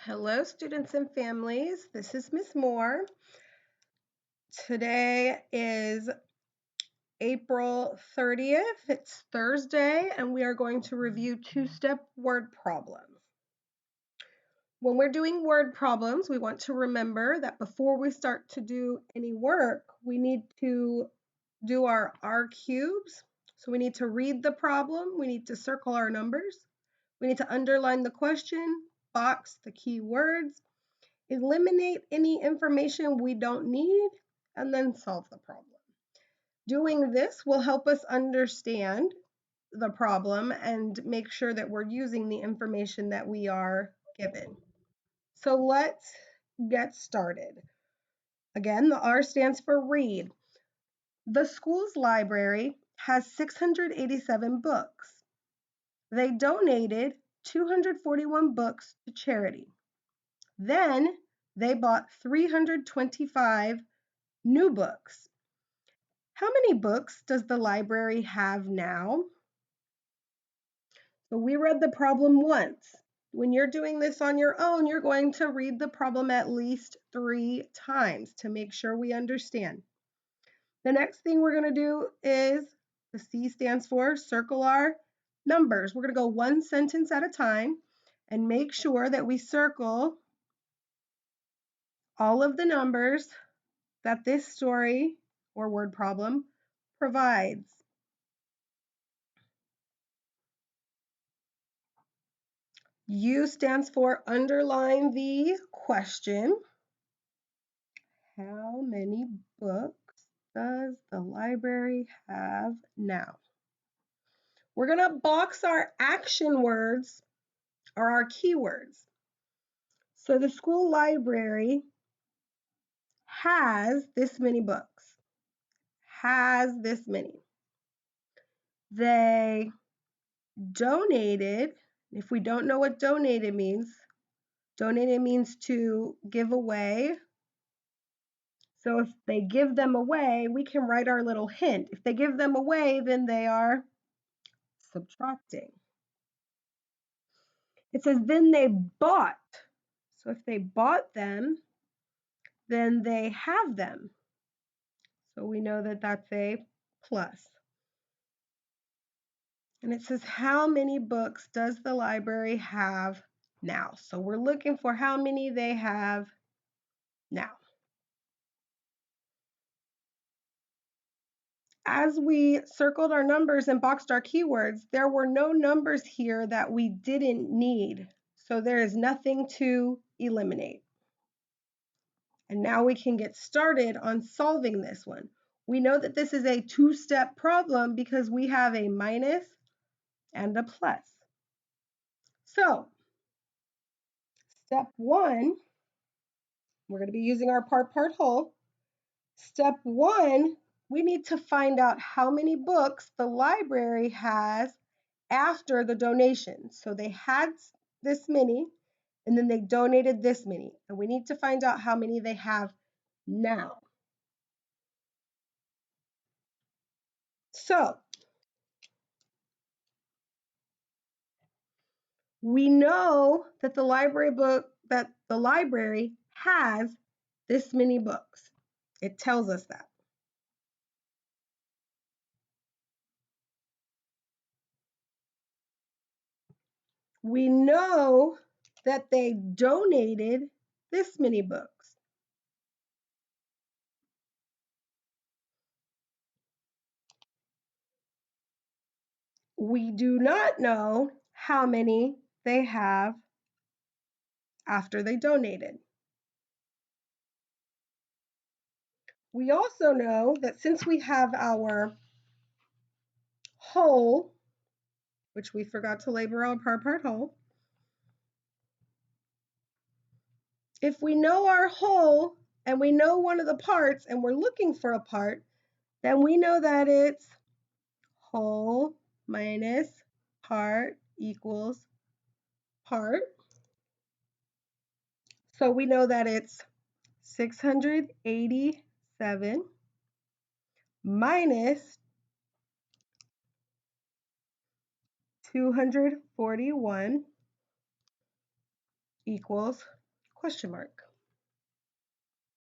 Hello, students and families. This is Miss Moore. Today is April 30th. It's Thursday, and we are going to review two-step word problems. When we're doing word problems, we want to remember that before we start to do any work, we need to do our R cubes. So we need to read the problem. We need to circle our numbers. We need to underline the question, box the key words, eliminate any information we don't need, and then solve the problem. Doing this will help us understand the problem and make sure that we're using the information that we are given. So let's get started. Again, the R stands for read. The school's library has 687 books. They donated 241 books to charity. Then they bought 325 new books. How many books does the library have now? So we read the problem once. When you're doing this on your own, you're going to read the problem at least 3 times to make sure we understand. The next thing we're going to do is, the C stands for circle our numbers. We're going to go one sentence at a time and make sure that we circle all of the numbers that this story or word problem provides. U stands for underline the question. How many books does the library have now? We're going to box our action words or our keywords. So the school library has this many books. Has this many. They donated. If we don't know what donated means to give away. So if they give them away, we can write our little hint. If they give them away, then they are subtracting. It says then they bought. So if they bought them, then they have them. So we know that that's a plus. And it says how many books does the library have now? So we're looking for how many they have now. As we circled our numbers and boxed our keywords, there were no numbers here that we didn't need. So there is nothing to eliminate. And now we can get started on solving this one. We know that this is a two-step problem because we have a minus and a plus. So step one, we're going to be using our part whole. Step one, we need to find out how many books the library has after the donation. So they had this many, and then they donated this many. And we need to find out how many they have now. So we know that the library has this many books. It tells us that. We know that they donated this many books. We do not know how many they have after they donated. We also know that since we have our whole, which we forgot to label our part whole, if we know our whole and we know one of the parts and we're looking for a part, then we know that it's whole minus part equals part. So we know that it's 687 minus 241 equals Question mark.